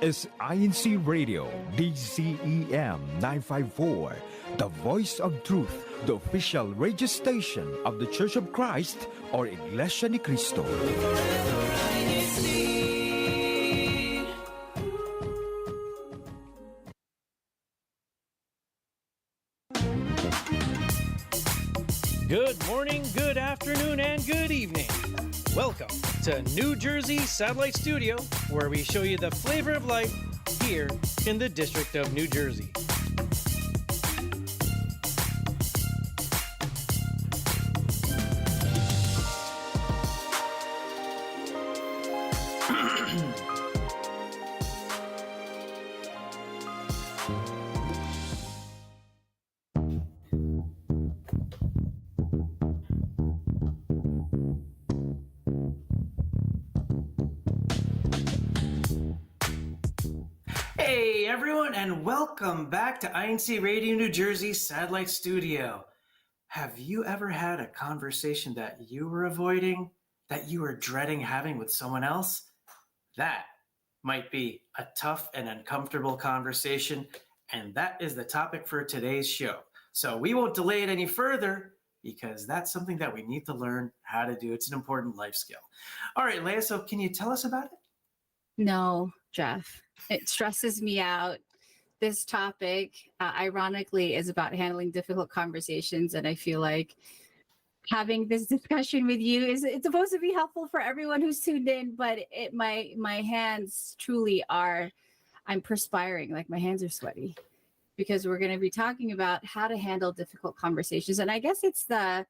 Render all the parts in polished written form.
is INCRadio DCEM 954, the voice of truth, the official radio station of the Church of Christ or Iglesianicristo. Good morning, good afternoon, and good evening. Welcome to New Jersey Satellite Studio, where we show you the flavor of life here in the District of New Jersey. Hey everyone, and welcome back to INCRadio New Jersey Satellite Studio. Have you ever had a conversation that you were avoiding, that you were dreading having with someone else? That might be a tough and uncomfortable conversation, and that is the topic for today's show. So we won't delay it any further because that's something that we need to learn how to do. It's an important life skill. All right, Leah, so can you tell us about it? No, Jeff. It stresses me out. This topic, ironically, is about handling difficult conversations, and I feel like having this discussion with you it's supposed to be helpful for everyone who's tuned in. But my hands truly are. I'm perspiring, like my hands are sweaty, because we're going to be talking about how to handle difficult conversations, and I guess it's the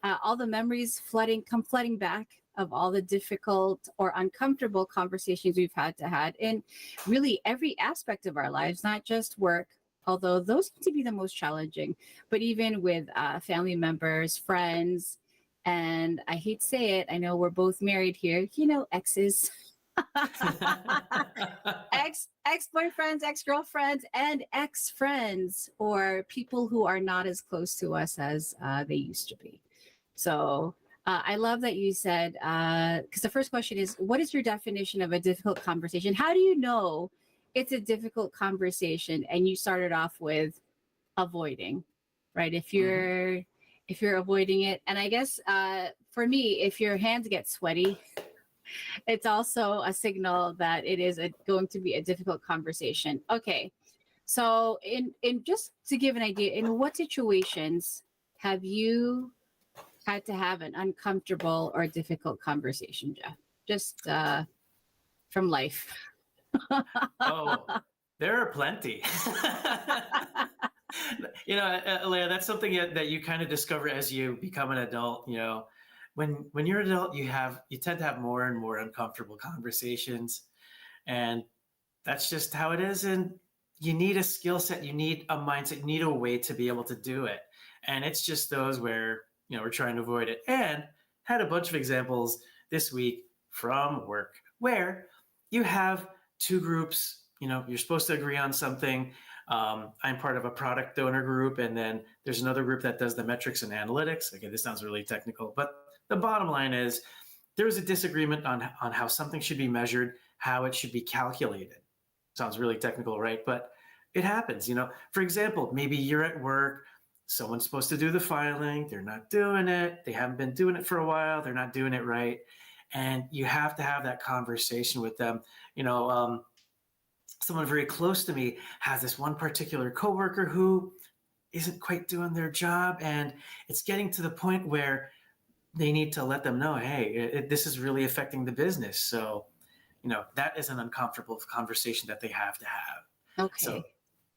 all the memories come flooding back of all the difficult or uncomfortable conversations we've had in really every aspect of our lives, not just work, although those seem to be the most challenging, but even with family members, friends, and I hate to say it, I know we're both married here, exes, ex-boyfriends, ex-girlfriends, and ex-friends, or people who are not as close to us as they used to be. So I love that you said, because the first question is, what is your definition of a difficult conversation? How do you know it's a difficult conversation? And you started off with avoiding, right? If you're avoiding it, and I guess for me, if your hands get sweaty, it's also a signal that it is going to be a difficult conversation. Okay, so in just to give an idea, in what situations have you had to have an uncomfortable or difficult conversation, Jeff? Just from life. Oh, there are plenty. Leah, that's something that you kind of discover as you become an adult. When you're an adult, you tend to have more and more uncomfortable conversations, and that's just how it is. And you need a skill set, you need a mindset, you need a way to be able to do it. And it's just those where we're trying to avoid it. And had a bunch of examples this week from work where you have two groups, you're supposed to agree on something. I'm part of a product owner group, and then there's another group that does the metrics and analytics. Okay, this sounds really technical, but the bottom line is there was a disagreement on how something should be measured, how it should be calculated. Sounds really technical, right? But it happens. For example, maybe you're at work, someone's supposed to do the filing, they're not doing it, they haven't been doing it for a while, they're not doing it right, and you have to have that conversation with them. Someone very close to me has this one particular coworker who isn't quite doing their job, and it's getting to the point where they need to let them know, hey, this is really affecting the business. So, that is an uncomfortable conversation that they have to have. Okay. So,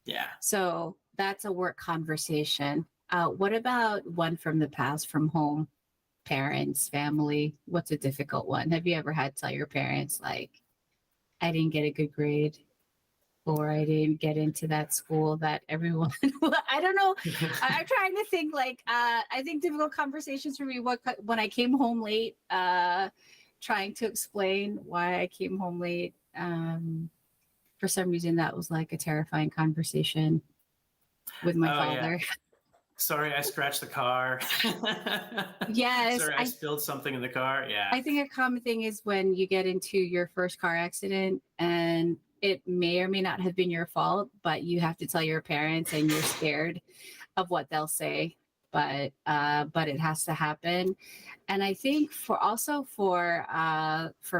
yeah. So that's a work conversation. What about one from the past, from home, parents, family? What's a difficult one? Have you ever had to tell your parents, like, I didn't get a good grade, or I didn't get into that school that everyone, I don't know. I'm trying to think, I think difficult conversations for me, when I came home late, trying to explain why I came home late. For some reason, that was like a terrifying conversation with my father. Yeah. Sorry, I scratched the car. Yes. Sorry, I spilled something in the car. Yeah. I think a common thing is when you get into your first car accident and it may or may not have been your fault, but you have to tell your parents and you're scared of what they'll say. But it has to happen. And I think for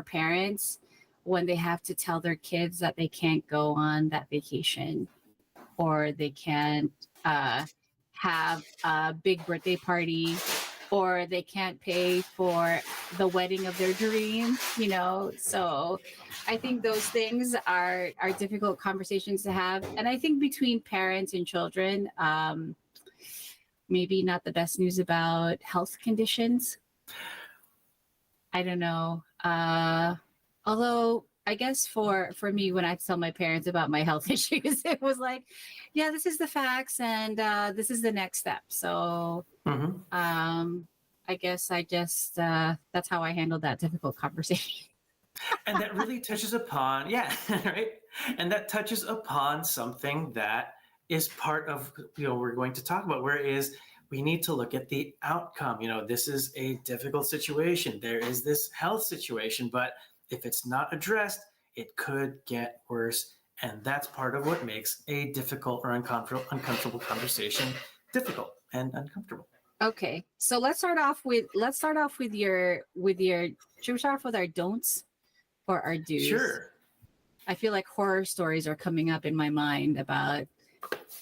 parents, when they have to tell their kids that they can't go on that vacation, or they can't have a big birthday party, or they can't pay for the wedding of their dreams, So I think those things are difficult conversations to have. And I think between parents and children, maybe not the best news about health conditions. I don't know. Although I guess for me, when I tell my parents about my health issues, it was like, yeah, this is the facts, and this is the next step. So I guess I just that's how I handled that difficult conversation. And that really touches upon, yeah, right. And that touches upon something that is part of, we're going to talk about, whereas we need to look at the outcome. This is a difficult situation. There is this health situation, but if it's not addressed, it could get worse. And that's part of what makes a difficult or uncomfortable conversation difficult and uncomfortable. Okay, so let's start off with your should we start off with our don'ts or our do's? Sure. I feel like horror stories are coming up in my mind about.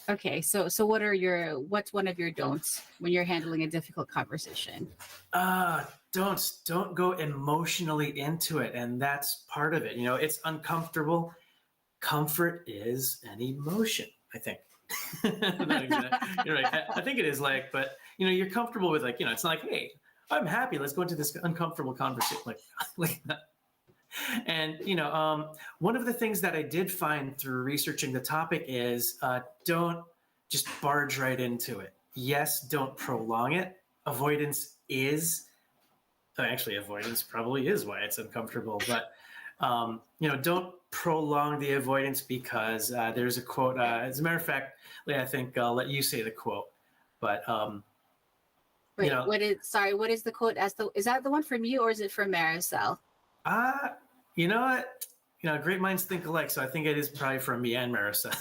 Okay, so what's one of your don'ts when you're handling a difficult conversation? Don't go emotionally into it, and that's part of it. It's uncomfortable. Comfort is an emotion, I think. You're right. I think it is, but you're comfortable with, it's not like, hey, I'm happy, let's go into this uncomfortable conversation, like that. And one of the things that I did find through researching the topic is don't just barge right into it. Yes, don't prolong it. Avoidance probably is why it's uncomfortable, but don't prolong the avoidance, because there's a quote. As a matter of fact, I think I'll let you say the quote. But wait, what is the quote? Is that the one from you, or is it from Maricel? You know what? Great minds think alike. So I think it is probably from me and Marissa.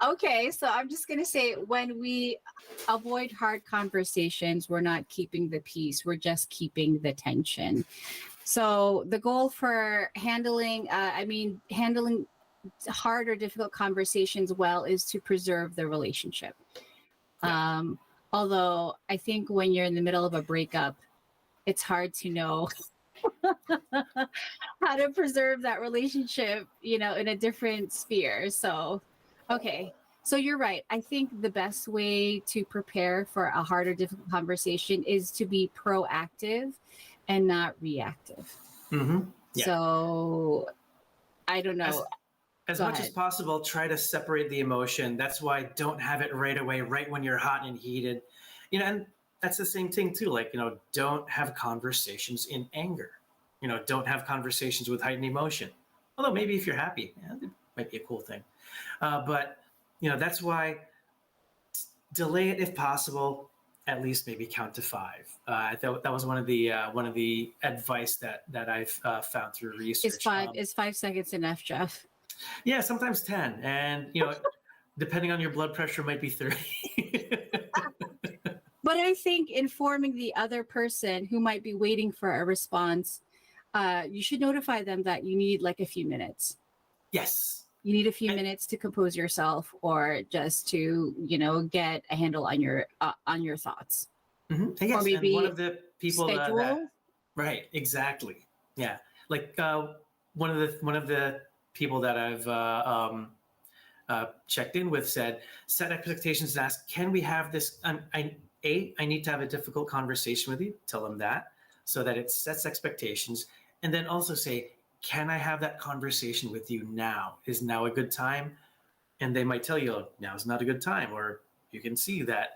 Okay, so I'm just going to say, when we avoid hard conversations, we're not keeping the peace. We're just keeping the tension. So the goal for handling hard or difficult conversations well is to preserve the relationship. Yeah. Although I think when you're in the middle of a breakup, it's hard to know how to preserve that relationship, in a different sphere. So, okay. So you're right. I think the best way to prepare for a hard or difficult conversation is to be proactive and not reactive. Mm-hmm. Yeah. So I don't know. As much as possible, try to separate the emotion. That's why don't have it right away, right when you're hot and heated. And that's the same thing too. Don't have conversations in anger. Don't have conversations with heightened emotion. Although maybe if you're happy, it might be a cool thing. But that's why delay it if possible. At least maybe count to 5. That was one of the advice that I've found through research. Is 5 seconds enough, Jeff? Yeah, sometimes 10, and depending on your blood pressure, might be 30. But I think informing the other person who might be waiting for a response, you should notify them that you need a few minutes. Yes. You need a few minutes to compose yourself, or just to, get a handle on your thoughts. Mm-hmm. Yes, or maybe and one of the people schedule. Right, exactly. Yeah. One of the people that I've checked in with said, set expectations and ask, can we have this? I need to have a difficult conversation with you. Tell them that, so that it sets expectations. And then also say, can I have that conversation with you now? Is now a good time? And they might tell you, now is not a good time. Or you can see that,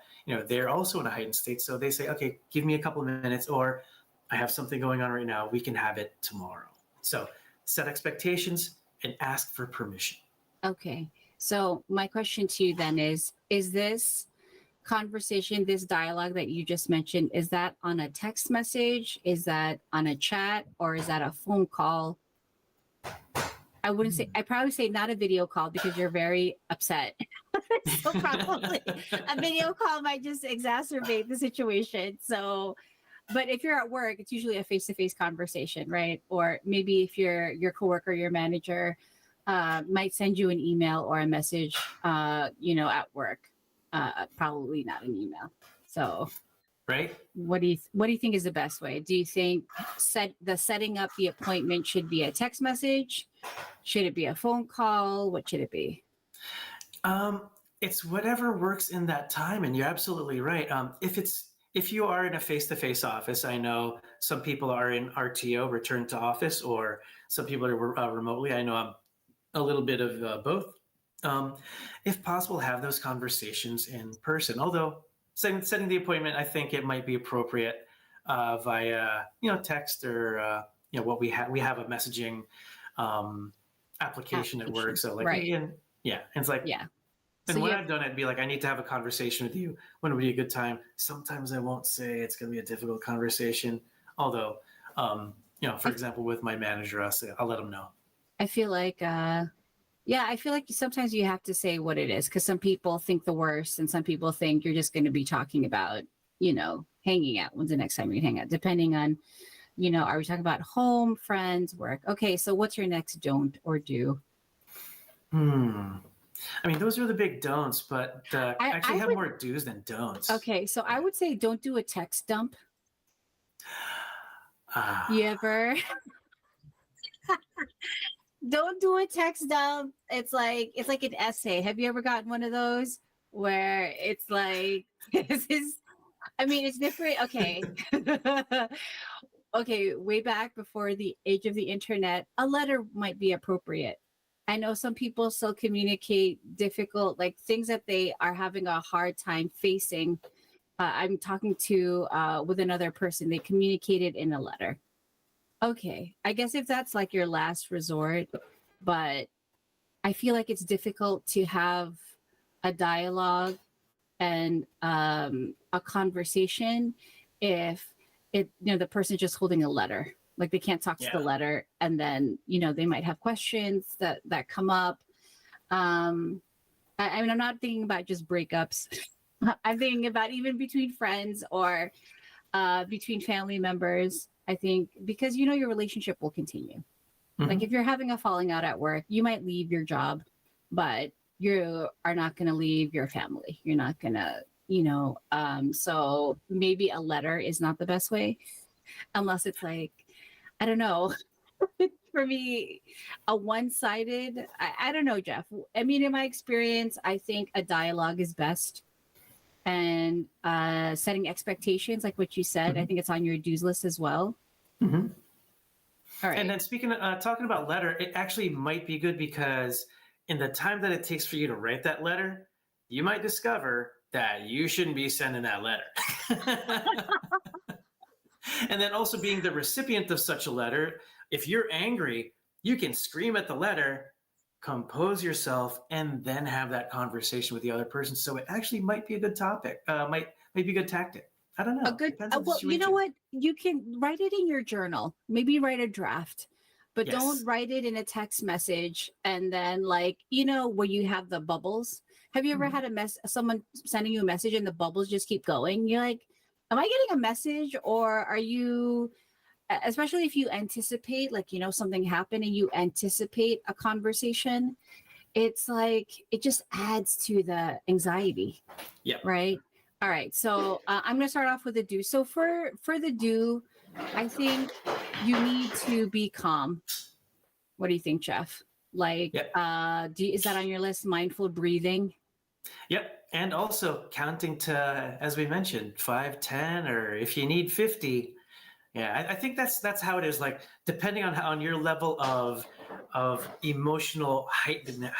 they're also in a heightened state. So they say, okay, give me a couple of minutes, or I have something going on right now. We can have it tomorrow. So set expectations and ask for permission. Okay. So my question to you then is this conversation, this dialogue that you just mentioned, is that on a text message? Is that on a chat? Or is that a phone call? I probably say not a video call because you're very upset. So probably a video call might just exacerbate the situation. So, but if you're at work, it's usually a face-to-face conversation, right? Or maybe if your coworker, your manager might send you an email or a message, at work. Probably not an email. So, Right. what do you think is the best way? Do you think setting up the appointment should be a text message? Should it be a phone call? What should it be? It's whatever works in that time, and you're absolutely right. If you are in a face-to-face office, I know some people are in RTO, return to office, or some people are remotely. I know I'm a little bit of both. If possible, have those conversations in person. Although setting the appointment, I think it might be appropriate via text or what we have a messaging application at work. So like, right. and it's like, yeah. And So when I've done it, I'd be like, I need to have a conversation with you. When would be a good time? Sometimes I won't say it's going to be a difficult conversation. Although, for example, with my manager, I'll let him know. I feel like, I feel like sometimes you have to say what it is because some people think the worst and some people think you're just going to be talking about, hanging out. When's the next time you hang out? Depending on, are we talking about home, friends, work? Okay, so what's your next don't or do? I mean, those are the big don'ts, but I have more do's than don'ts. Okay, so I would say don't do a text dump. You ever? Don't do a text dump. It's like an essay. Have you ever gotten one of those where it's like this is? I mean, it's different. Okay. Okay, way back before the age of the internet, a letter might be appropriate. I know some people still communicate difficult, like things that they are having a hard time facing. I'm talking to with another person. They communicated in a letter. Okay, I guess if that's like your last resort, but I feel like it's difficult to have a dialogue and a conversation if the person's just holding a letter. Like they can't talk to the letter, and then they might have questions that come up. I mean, I'm not thinking about just breakups. I'm thinking about even between friends or between family members. I think because your relationship will continue. Mm-hmm. Like if you're having a falling out at work, you might leave your job, but you are not going to leave your family. You're not going to, so maybe a letter is not the best way, unless it's like, I don't know. For me, a one-sided, I don't know, Jeff. I mean, in my experience, I think a dialogue is best. And setting expectations, like what you said, I think it's on your do's list as well. Mm-hmm. All right. And then talking about letter, it actually might be good because in the time that it takes for you to write that letter, you might discover that you shouldn't be sending that letter. And then also being the recipient of such a letter, if you're angry, you can scream at the letter, compose yourself, and then have that conversation with the other person. So it actually might be a good topic. Might be a good tactic. I don't know. Well, you know what? You can write it in your journal. Maybe write a draft, but don't write it in a text message. And then where you have the bubbles. Have you ever had someone sending you a message and the bubbles just keep going? You're like, am I getting a message, or are you? Especially if you anticipate, something happened and you anticipate a conversation, it's like it just adds to the anxiety. Yeah. Right. All right. So I'm going to start off with a do. So for the do, I think you need to be calm. What do you think, Jeff? Is that on your list? Mindful breathing. Yep. And also counting to, as we mentioned, 5, 10, or if you need 50. Yeah, I think that's how it is. Like depending on your level of emotional heightened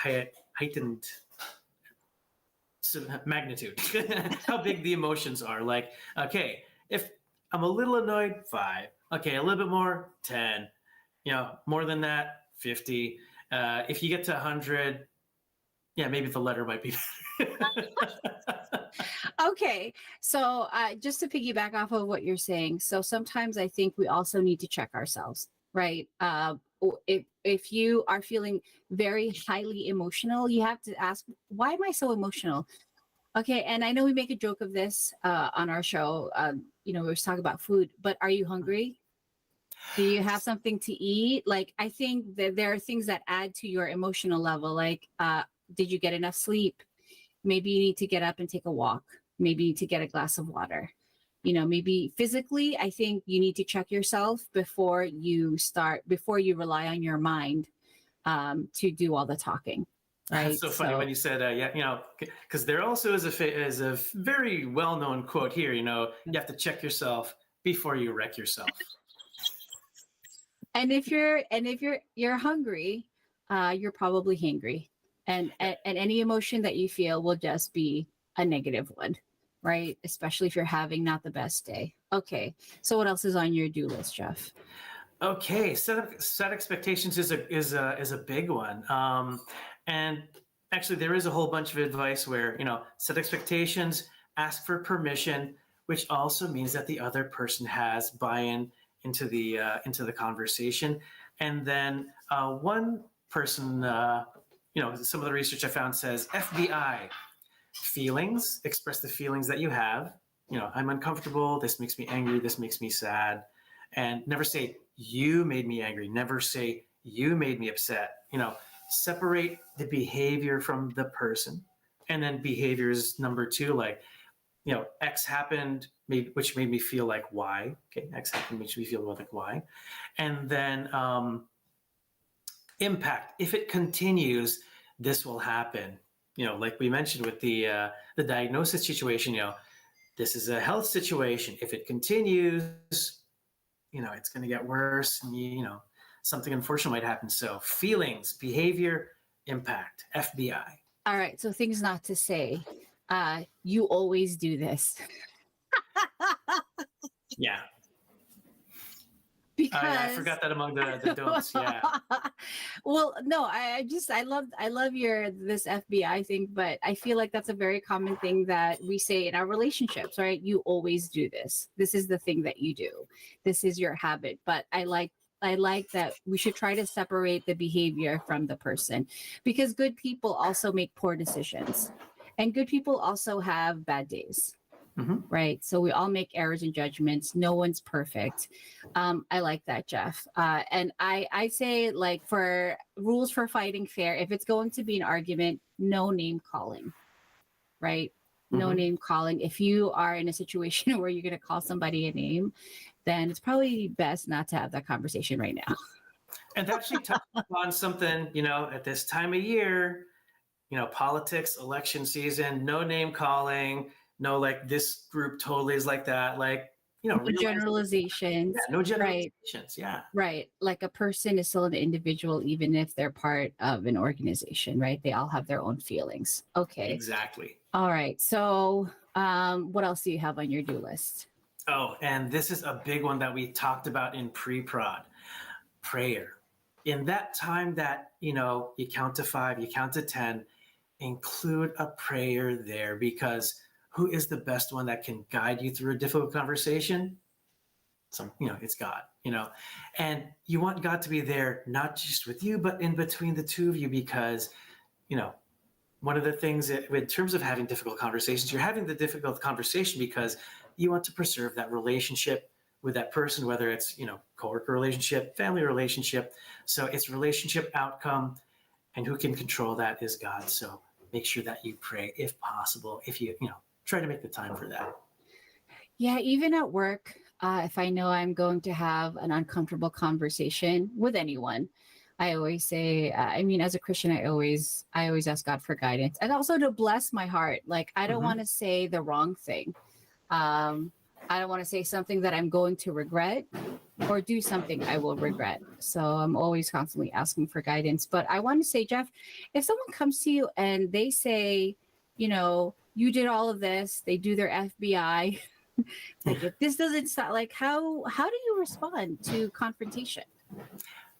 magnitude, how big the emotions are. Like, okay, if I'm a little annoyed, 5. Okay, a little bit more, 10. More than that, 50. If you get to 100, maybe the letter might be better. Okay. So just to piggyback off of what you're saying. So sometimes I think we also need to check ourselves, right? if you are feeling very highly emotional, you have to ask, why am I so emotional? Okay, and I know we make a joke of this on our show. We always talk about food, but are you hungry? Do you have something to eat? Like, I think that there are things that add to your emotional level. Like, did you get enough sleep? Maybe you need to get up and take a walk. Maybe you need to get a glass of water. Maybe physically, I think you need to check yourself before you rely on your mind to do all the talking. Right. That's so funny when you said, because there also is a very well-known quote here, you have to check yourself before you wreck yourself. And if you're hungry, you're probably hangry. And any emotion that you feel will just be a negative one, right? Especially if you're having not the best day. Okay. So what else is on your do list, Jeff? Okay, set expectations is a big one, and actually there is a whole bunch of advice where set expectations, ask for permission, which also means that the other person has buy-in into the conversation, and then one person, some of the research I found says FBI feelings, express the feelings that you have. I'm uncomfortable. This makes me angry. This makes me sad, and never say you made me angry. Never say you made me upset. Separate the behavior from the person. And then behaviors number two, like, X happened, which made me feel like Y. Okay, X happened, which made me feel like Y. And then impact. If it continues, this will happen. Like we mentioned with the diagnosis situation, this is a health situation. If it continues, it's going to get worse, and something unfortunate might happen. So feelings, behavior, impact, FBI. All right. So things not to say. You always do this. Yeah. Because I forgot that among the don'ts. Yeah. Well, no, I love this FBI thing, but I feel like that's a very common thing that we say in our relationships, right? You always do this. This is the thing that you do. This is your habit. But I like that we should try to separate the behavior from the person, because good people also make poor decisions, and good people also have bad days. Mm-hmm. Right. So we all make errors and judgments. No one's perfect. I like that, Jeff. And I say, like, for rules for fighting fair, if it's going to be an argument, no name calling. Right. No mm-hmm. name calling. If you are in a situation where you're going to call somebody a name, then it's probably best not to have that conversation right now. And to actually touch on something, at this time of year, politics, election season, no name calling. No, like, this group totally is like that. Like, no generalizations. Yeah, no generalizations. Right. Yeah. Right. Like, a person is still an individual, even if they're part of an organization, right? They all have their own feelings. Okay. Exactly. All right. So what else do you have on your do list? Oh, and this is a big one that we talked about in pre-prod. Prayer. In that time that, you count to 5, you count to 10, include a prayer there, because who is the best one that can guide you through a difficult conversation? It's God, and you want God to be there, not just with you, but in between the two of you, because, one of the things that, in terms of having difficult conversations, you're having the difficult conversation because you want to preserve that relationship with that person, whether it's, coworker relationship, family relationship. So it's relationship outcome, and who can control that is God. So make sure that you pray if possible, if you try to make the time for that. Yeah, even at work, if I know I'm going to have an uncomfortable conversation with anyone, I always say, as a Christian, I always ask God for guidance, and also to bless my heart. Like, I don't mm-hmm. want to say the wrong thing. I don't want to say something that I'm going to regret, or do something I will regret. So I'm always constantly asking for guidance. But I want to say, Jeff, if someone comes to you and they say, you did all of this, they do their FBI. Like, if this doesn't stop, like, how do you respond to confrontation?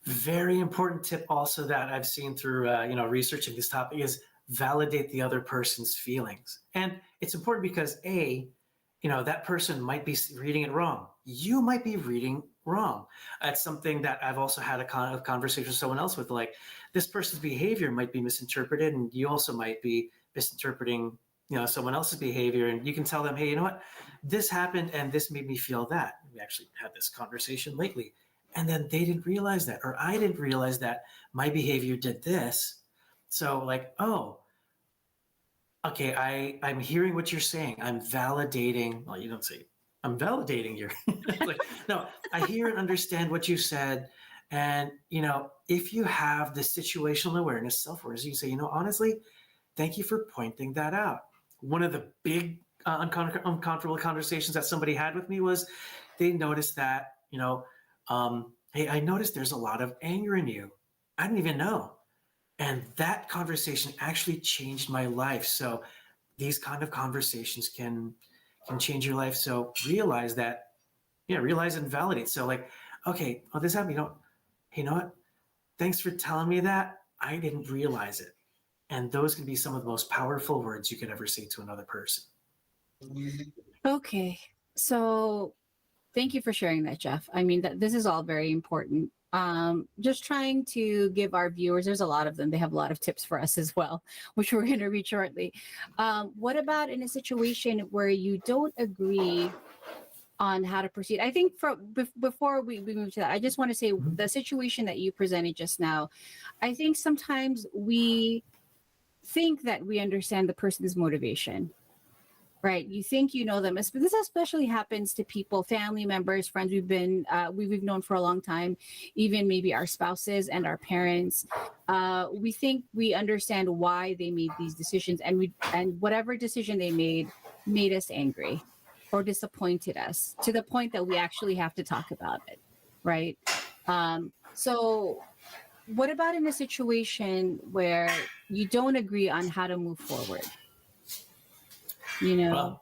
Very important tip also that I've seen through, researching this topic is validate the other person's feelings. And it's important because that person might be reading it wrong. you might be reading wrong. That's something that I've also had a conversation with someone else with, like, this person's behavior might be misinterpreted, and you also might be misinterpreting, someone else's behavior. And you can tell them, hey, you know what, this happened and this made me feel that. We actually had this conversation lately. And then they didn't realize that, or I didn't realize that my behavior did this. So like, oh, okay, I'm hearing what you're saying. I'm validating. Well, you don't say I'm validating your. Like, no, I hear and understand what you said. And, if you have the situational awareness, self-awareness, you can say, honestly, thank you for pointing that out. One of the big uncomfortable conversations that somebody had with me was they noticed that, hey, I noticed there's a lot of anger in you. I didn't even know. And that conversation actually changed my life. So these kind of conversations can change your life. So realize that, realize and validate. So like, okay, oh, this happened. Hey, you know what? Thanks for telling me that. I didn't realize it. And those can be some of the most powerful words you could ever say to another person. Okay. So thank you for sharing that, Jeff. I mean, this is all very important. Just trying to give our viewers, there's a lot of them, they have a lot of tips for us as well, which we're going to read shortly. What about in a situation where you don't agree on how to proceed? I think before we move to that, I just want to say the situation that you presented just now, I think sometimes we think that we understand the person's motivation. Right. You think you know them. This especially happens to people, family members, friends we've known for a long time, even maybe our spouses and our parents. We think we understand why they made these decisions, and whatever decision they made us angry or disappointed us to the point that we actually have to talk about it. Right. So what about in a situation where you don't agree on how to move forward? Well,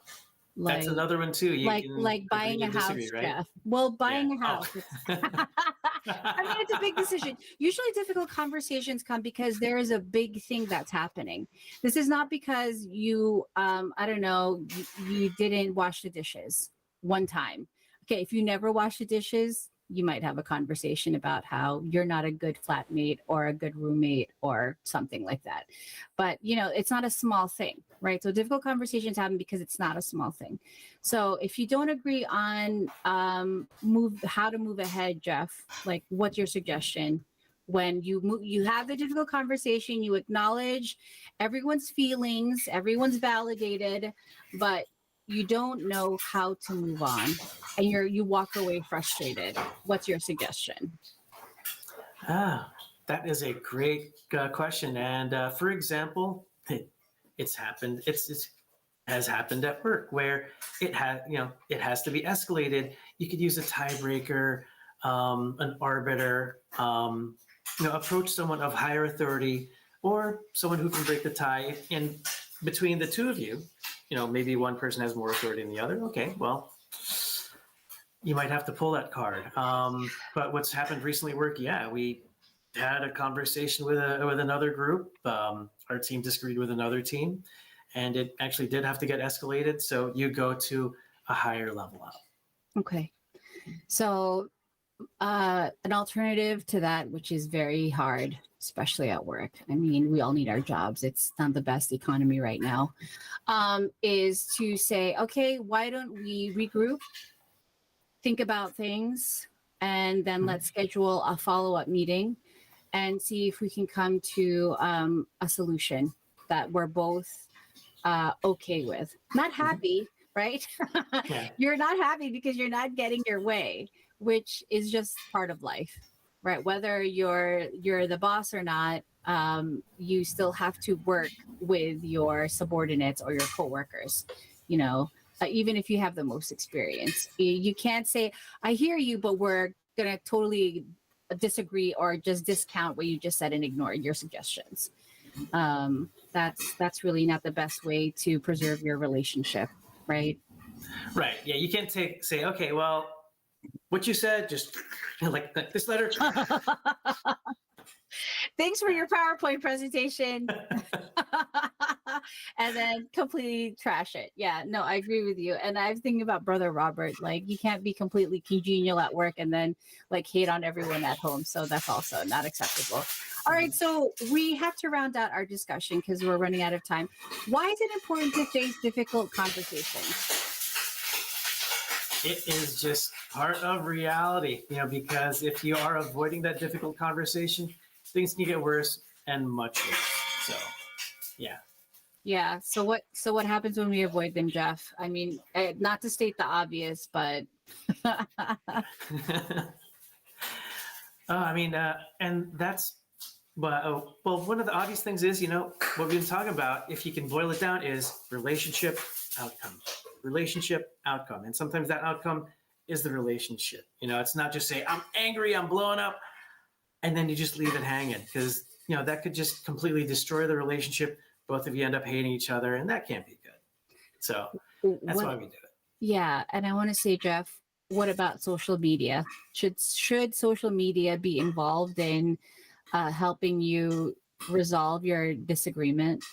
that's another one too. Like buying a house, right? Jeff. Well, buying a house. I mean, it's a big decision. Usually difficult conversations come because there is a big thing that's happening. This is not because you, I don't know, you didn't wash the dishes one time. Okay, if you never wash the dishes, you might have a conversation about how you're not a good flatmate or a good roommate or something like that. But, it's not a small thing, right? So difficult conversations happen because it's not a small thing. So if you don't agree on how to move ahead, Jeff, like what's your suggestion? When you have the difficult conversation, you acknowledge everyone's feelings, everyone's validated, but you don't know how to move on, and you walk away frustrated. What's your suggestion? That is a great question. And for example, it's happened. It has happened at work where it has to be escalated. You could use a tiebreaker, an arbiter, approach someone of higher authority or someone who can break the tie in between the two of you. Maybe one person has more authority than the other. Okay, well, you might have to pull that card. But what's happened recently at work, we had a conversation with another group. Our team disagreed with another team, and it actually did have to get escalated. So you go to a higher level up. Okay. So an alternative to that, which is very hard, especially at work. I mean, we all need our jobs. It's not the best economy right now. Is to say, okay, why don't we regroup, think about things, and then let's schedule a follow-up meeting and see if we can come to a solution that we're both okay with. Not happy, right? Yeah. You're not happy because you're not getting your way, which is just part of life, right? Whether you're the boss or not, you still have to work with your subordinates or your coworkers, even if you have the most experience. You can't say, I hear you, but we're going to totally disagree or just discount what you just said and ignore your suggestions. That's really not the best way to preserve your relationship, right? Right. Yeah. You can't say, okay, well, what you said, just like this letter. Thanks for your PowerPoint presentation. and then completely trash it. Yeah, no, I agree with you. And I was thinking about Brother Robert. Like, you can't be completely congenial at work and then like hate on everyone at home. So that's also not acceptable. All right, so we have to round out our discussion because we're running out of time. Why is it important to face difficult conversations? It is just part of reality, because if you are avoiding that difficult conversation, things can get worse and much worse. So, yeah. Yeah. So what happens when we avoid them, Jeff? I mean, not to state the obvious, but and that's, well, one of the obvious things is, what we've been talking about, if you can boil it down, is relationship outcome. Relationship outcome. And sometimes that outcome is the relationship. It's not just say, I'm angry, I'm blowing up, and then you just leave it hanging, because, that could just completely destroy the relationship. Both of you end up hating each other, and that can't be good. So that's why we do it. Yeah. And I want to say, Jeff, what about social media? Should social media be involved in helping you resolve your disagreement?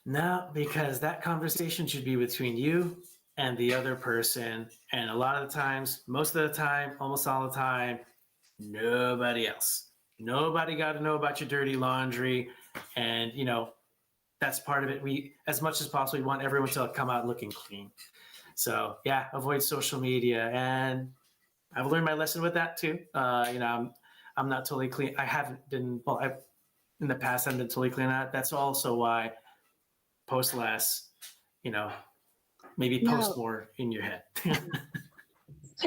No, because that conversation should be between you and the other person. And a lot of the times, most of the time, almost all the time, nobody else. Nobody got to know about your dirty laundry. And, that's part of it. We, as much as possible, we want everyone to come out looking clean. So, yeah, avoid social media. And I've learned my lesson with that too. I'm not totally clean. I haven't been, in the past, I haven't been totally clean on that. That's also why post less, maybe post more in your head.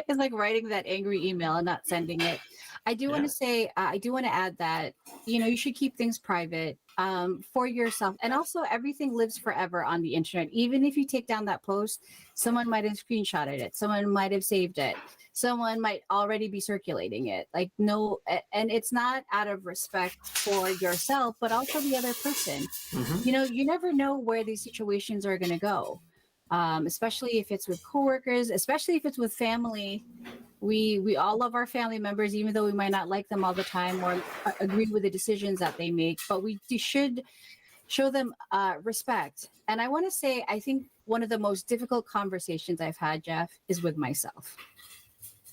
It's like writing that angry email and not sending it. I do want to say, I do want to add that, you should keep things private for yourself. And also, everything lives forever on the internet. Even if you take down that post, someone might have screenshotted it. Someone might have saved it. Someone might already be circulating it. Like, no, and it's not out of respect for yourself, but also the other person. Mm-hmm. You never know where these situations are going to go. Especially if it's with coworkers, especially if it's with family. We all love our family members, even though we might not like them all the time or agree with the decisions that they make, but we should show them respect. And I want to say, I think one of the most difficult conversations I've had, Jeff, is with myself.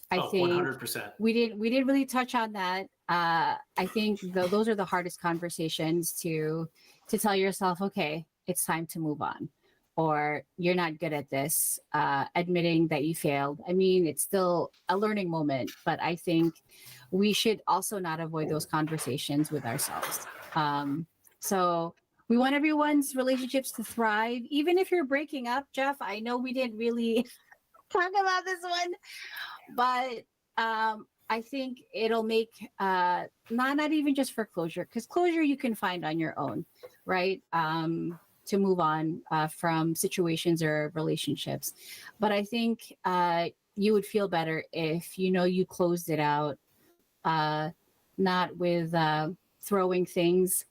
I think 100%. We didn't really touch on that. I think those are the hardest conversations to tell yourself, okay, it's time to move on, or you're not good at this. Admitting that you failed. I mean, it's still a learning moment, but I think we should also not avoid those conversations with ourselves. So we want everyone's relationships to thrive, even if you're breaking up. Jeff, I know we didn't really talk about this one, but I think it'll make not even just for closure, because closure you can find on your own, right? To move on from situations or relationships. But I think you would feel better if you closed it out, not with throwing things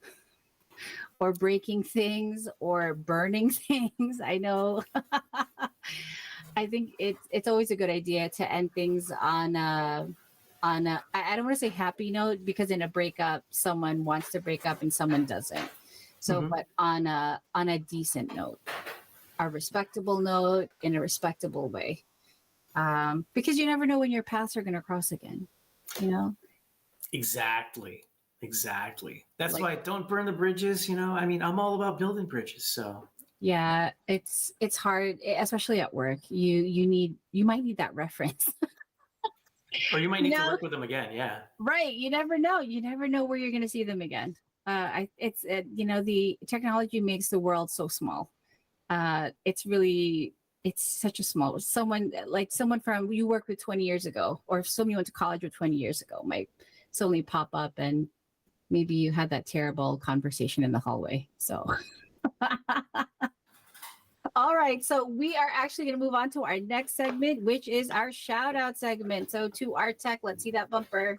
or breaking things or burning things. I know. I think it's always a good idea to end things on I don't want to say happy note, because in a breakup, someone wants to break up and someone doesn't. So, but on a decent note, a respectable note, in a respectable way, because you never know when your paths are going to cross again. Exactly. That's why don't burn the bridges. I'm all about building bridges. So. Yeah, it's hard, especially at work. You might need that reference. Or you might need to work with them again. Yeah. Right. You never know. You never know where you're going to see them again. The technology makes the world so small. It's such a small, someone from you worked with 20 years ago, or someone you went to college with 20 years ago might suddenly pop up, and maybe you had that terrible conversation in the hallway. So, all right. So we are actually going to move on to our next segment, which is our shout out segment. So to our tech, let's see that bumper.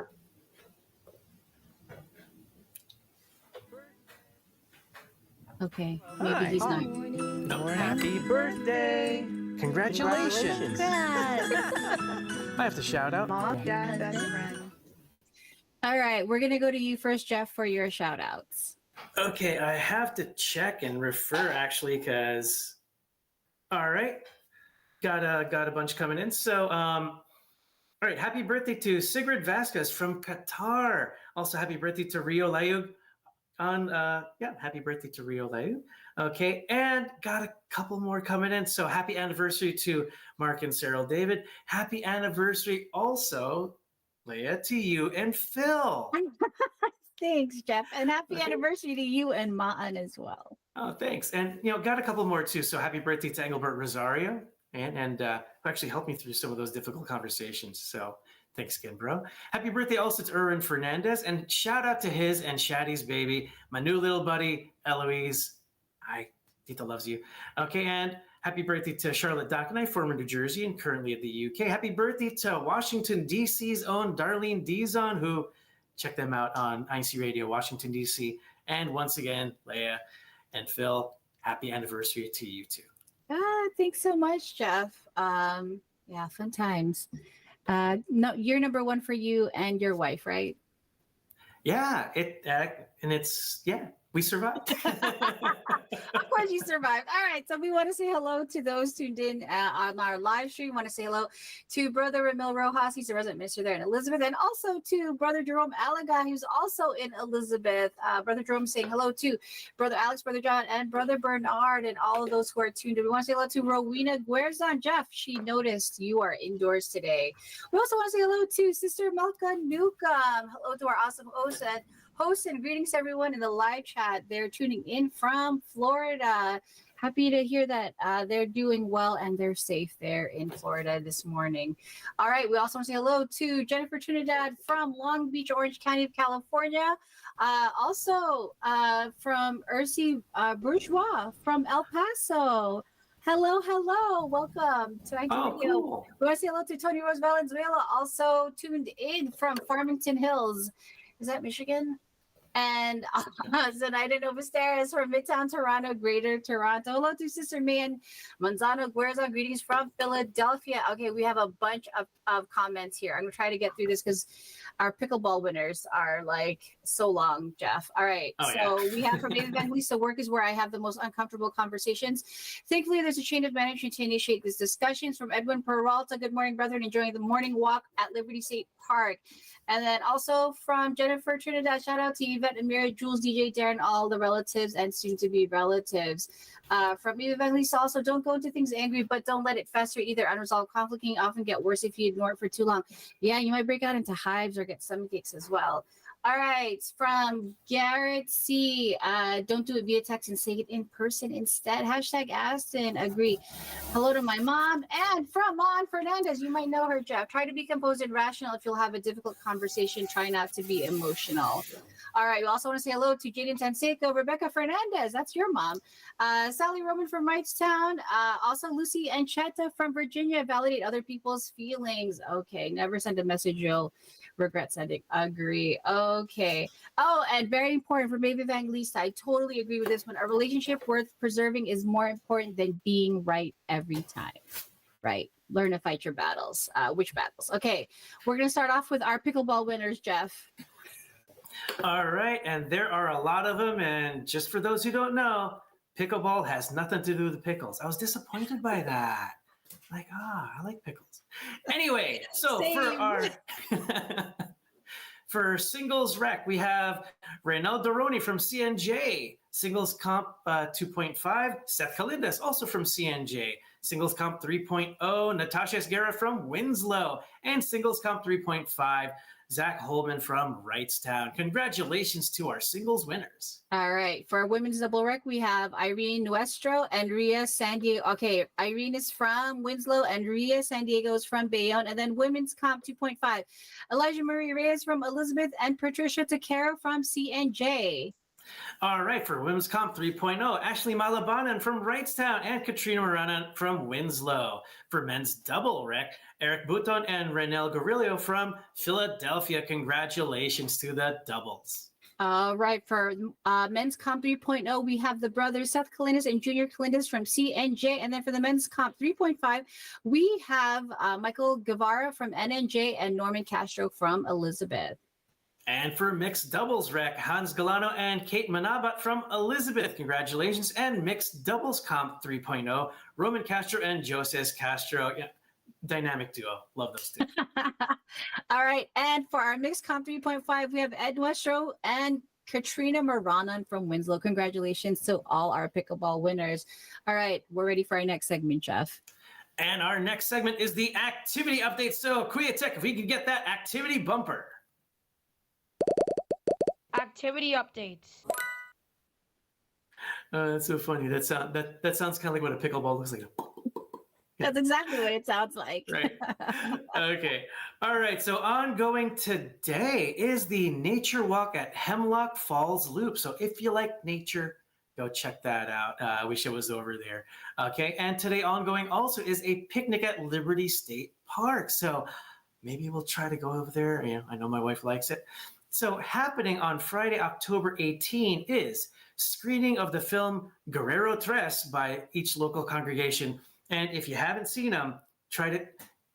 Okay, maybe he's not. No. Happy birthday! Congratulations! I have to shout out. Mom, Dad, best friend. All right, we're gonna go to you first, Jeff, for your shout outs. Okay, I have to check and refer actually, because all right, got a bunch coming in. So all right, happy birthday to Sigrid Vasquez from Qatar. Also, happy birthday to Rio Layug on yeah, happy birthday to Rio Layug. Okay, and got a couple more coming in. So happy anniversary to Mark and Cyril David. Happy anniversary also, Leah, to you and Phil. Thanks, Jeff. And happy Okay. anniversary to you and Maan as well. Oh, thanks. And got a couple more too. So happy birthday to Engelbert Rosario, and who actually helped me through some of those difficult conversations. So thanks again, bro. Happy birthday also to Erwin Fernandez, and shout out to his and Shaddy's baby, my new little buddy Eloise. Hi, Tita loves you. Okay, and happy birthday to Charlotte Dockenay, former New Jersey and currently at the UK. Happy birthday to Washington D.C.'s own Darlene Dizon, who check them out on INCRadio, Washington D.C. And once again, Leah and Phil, happy anniversary to you too. Thanks so much, Jeff. Yeah, fun times. No, you're number one for you and your wife, right? Yeah, we survived. Of course you survived. All right, so we want to say hello to those tuned in on our live stream. We want to say hello to Brother Ramil Rojas, he's the resident minister there in Elizabeth, and also to Brother Jerome Alaga, who's also in Elizabeth. Brother Jerome saying hello to Brother Alex, Brother John, and Brother Bernard, and all of those who are tuned in. We want to say hello to Rowena Guerzon. Jeff, she noticed you are indoors today. We also want to say hello to Sister Malka Newcomb. Hello to our awesome hosts and greetings to everyone in the live chat. They're tuning in from Florida. Happy to hear that they're doing well and they're safe there in Florida this morning. All right, we also want to say hello to Jennifer Trinidad from Long Beach, Orange County of California. Also from Ursi Bourgeois from El Paso. Hello, welcome to INCRadio. Cool. We want to say hello to Tony Rose Valenzuela, also tuned in from Farmington Hills. Is that Michigan? And Zenaida Novasteras from Midtown Toronto, Greater Toronto. Hello to Sister Mayan Manzano Guerza. Greetings from Philadelphia. Okay, we have a bunch of comments here. I'm going to try to get through this because our pickleball winners are like so long, Jeff. All right. We have from David Van Lisa, work is where I have the most uncomfortable conversations. Thankfully, there's a chain of management to initiate these discussions. From Edwin Peralta, good morning, brethren. Enjoying the morning walk at Liberty State Park. And then also from Jennifer Trinidad, shout out to Yvette and Mary, Jules, DJ, Darren, all the relatives and soon-to-be relatives. From Eva Evangelista also, don't go into things angry, but don't let it fester either. Unresolved conflict can often get worse if you ignore it for too long. Yeah, you might break out into hives or get stomach aches as well. All right, from Garrett C. Don't do it via text and say it in person instead. Hashtag Aston, agree. Hello to my mom. And from Mon Fernandez, you might know her, Jeff. Try to be composed and rational if you'll have a difficult conversation. Try not to be emotional. All right, we also want to say hello to Jaden Tanseco, Rebecca Fernandez, that's your mom. Sally Roman from Wrightstown. Also Lucy and Cheta from Virginia. Validate other people's feelings. Okay, never send a message you'll regret sending. Agree. Okay. Oh, and very important for Baby Evangelista, I totally agree with this one. A relationship worth preserving is more important than being right every time. Right. Learn to fight your battles. Which battles? Okay. We're going to start off with our pickleball winners, Jeff. All right, and there are a lot of them. And just for those who don't know, pickleball has nothing to do with the pickles. I was disappointed by that. Like, I like pickles. Anyway, so for singles rec, we have Reynald Doroni from CNJ. Singles comp 2.5. Seth Kalindas, also from CNJ. Singles comp 3.0. Natasha Esguerra from Winslow. And singles comp 3.5. Zach Holman from Wrightstown. Congratulations to our singles winners. All right. For women's double rec, we have Irene Nuestro and Ria San Diego. Okay, Irene is from Winslow and Ria San Diego is from Bayonne. And then women's comp 2.5. Elijah Marie Reyes from Elizabeth and Patricia Takero from CNJ. All right, for women's comp 3.0, Ashley Malabanan from Wrightstown and Katrina Morana from Winslow. For men's double rec, Eric Bouton and Renel Gorillo from Philadelphia. Congratulations to the doubles. All right, for men's comp 3.0, we have the brothers Seth Kalindas and Junior Kalindas from CNJ. And then for the men's comp 3.5, we have Michael Guevara from NNJ and Norman Castro from Elizabeth. And for mixed doubles rec, Hans Galano and Kate Manabat from Elizabeth. Congratulations. And mixed doubles comp 3.0, Roman Castro and Joses Castro. Yeah, dynamic duo. Love those two. All right. And for our mixed comp 3.5, we have Ed Westro and Katrina Maranan from Winslow. Congratulations to all our pickleball winners. All right. We're ready for our next segment, Jeff. And our next segment is the activity update. So, Kuya Tech, if we could get that activity bumper. Activity updates. That's so funny. That sounds kind of like what a pickleball looks like. That's exactly what it sounds like. Right. Okay. All right. So ongoing today is the nature walk at Hemlock Falls Loop. So if you like nature, go check that out. I wish it was over there. Okay. And today ongoing also is a picnic at Liberty State Park. So maybe we'll try to go over there. You know, I know my wife likes it. So happening on Friday, October 18 is screening of the film Guerrero Tres by each local congregation. And if you haven't seen them,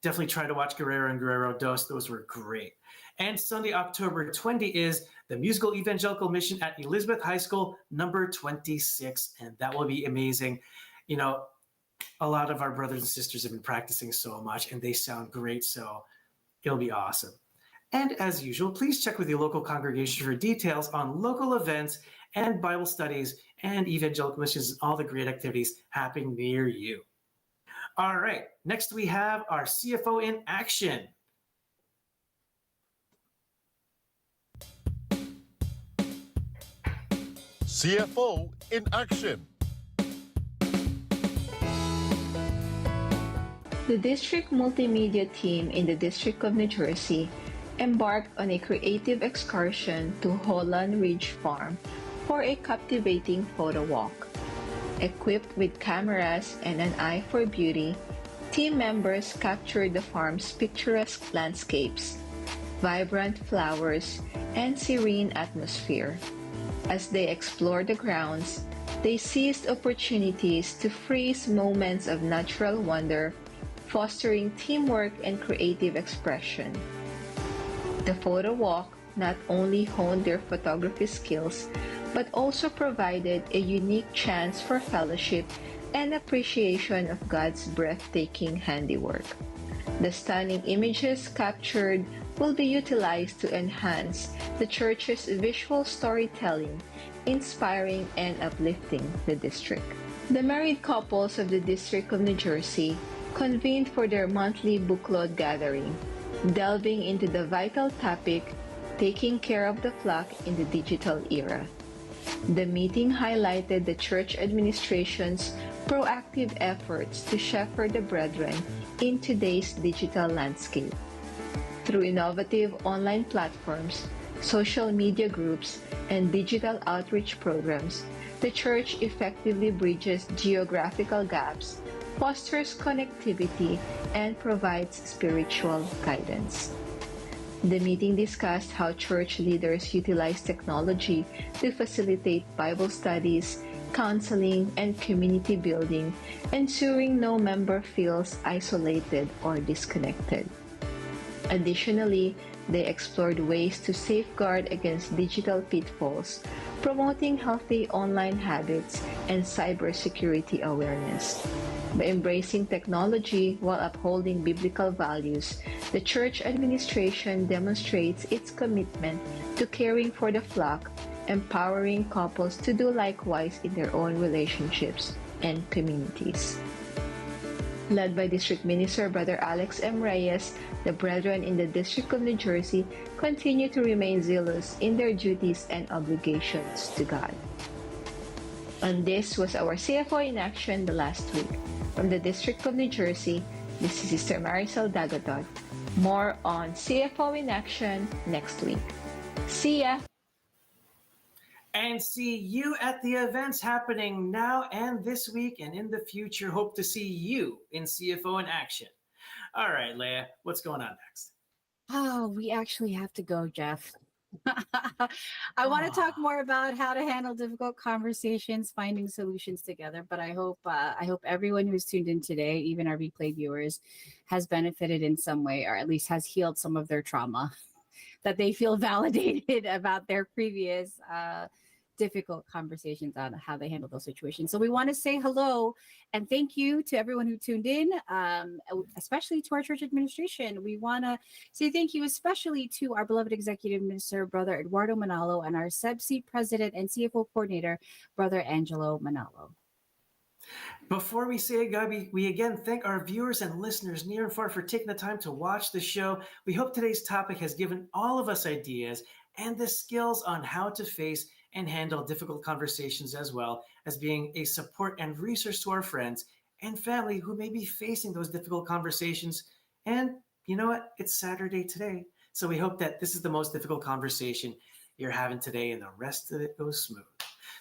definitely try to watch Guerrero and Guerrero Dos. Those were great. And Sunday, October 20 is the musical evangelical mission at Elizabeth High School, number 26. And that will be amazing. You know, a lot of our brothers and sisters have been practicing so much and they sound great. So it'll be awesome. And as usual, please check with your local congregation for details on local events and Bible studies and evangelical missions and all the great activities happening near you. All right, next we have our CFO in action. CFO in action. The district multimedia team in the District of New Jersey embarked on a creative excursion to Holland Ridge Farm for a captivating photo walk. Equipped with cameras and an eye for beauty, team members captured the farm's picturesque landscapes, vibrant flowers, and serene atmosphere. As they explored the grounds, they seized opportunities to freeze moments of natural wonder, fostering teamwork and creative expression. The photo walk not only honed their photography skills, but also provided a unique chance for fellowship and appreciation of God's breathtaking handiwork. The stunning images captured will be utilized to enhance the church's visual storytelling, inspiring and uplifting the district. The married couples of the District of New Jersey convened for their monthly bookload gathering, delving into the vital topic, taking care of the flock in the digital era. The meeting highlighted the church administration's proactive efforts to shepherd the brethren in today's digital landscape. Through innovative online platforms, social media groups, and digital outreach programs, the church effectively bridges geographical gaps, fosters connectivity, and provides spiritual guidance. The meeting discussed how church leaders utilize technology to facilitate Bible studies, counseling, and community building, ensuring no member feels isolated or disconnected. Additionally, they explored ways to safeguard against digital pitfalls, promoting healthy online habits and cybersecurity awareness. By embracing technology while upholding biblical values, the church administration demonstrates its commitment to caring for the flock, empowering couples to do likewise in their own relationships and communities. Led by District Minister Brother Alex M. Reyes, the brethren in the District of New Jersey continue to remain zealous in their duties and obligations to God. And this was our CFO in action the last week. From the District of New Jersey, this is Sister Marisol Dagadot. More on CFO in action next week. See ya! And see you at the events happening now and this week and in the future. Hope to see you in CFO in action. All right, Leah, what's going on next? Oh, we actually have to go, Jeff. I want to talk more about how to handle difficult conversations, finding solutions together. But I hope everyone who's tuned in today, even our replay viewers, has benefited in some way, or at least has healed some of their trauma. that they feel validated about their previous difficult conversations on how they handle those situations. So we want to say hello and thank you to everyone who tuned in, especially to our church administration. We want to say thank you especially to our beloved executive minister, Brother Eduardo Manalo, and our SEBC president and CFO coordinator, Brother Angelo Manalo. Before we say goodbye, we again thank our viewers and listeners near and far for taking the time to watch the show. We hope today's topic has given all of us ideas and the skills on how to face and handle difficult conversations, as well as being a support and resource to our friends and family who may be facing those difficult conversations. And you know what? It's Saturday today. So we hope that this is the most difficult conversation you're having today and the rest of it goes smooth.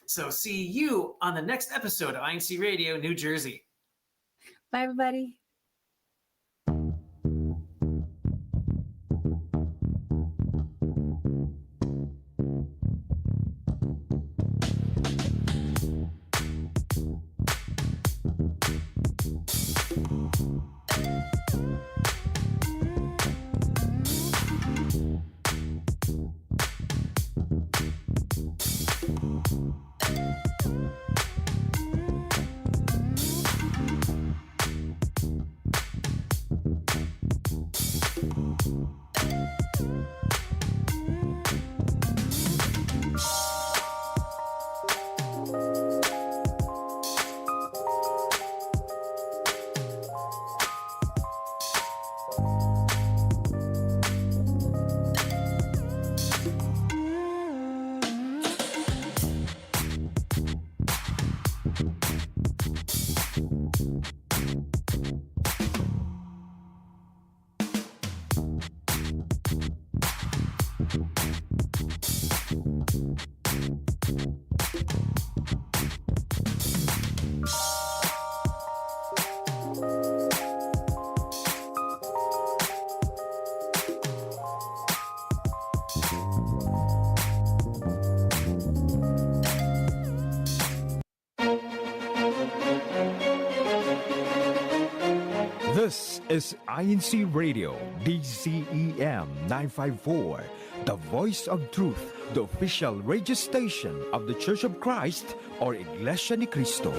So see you on the next episode of INCRadio, New Jersey. Bye, everybody. This is INCRadio, DCEM 954, the voice of truth, the official radio station of the Church of Christ or Iglesia ni Cristo.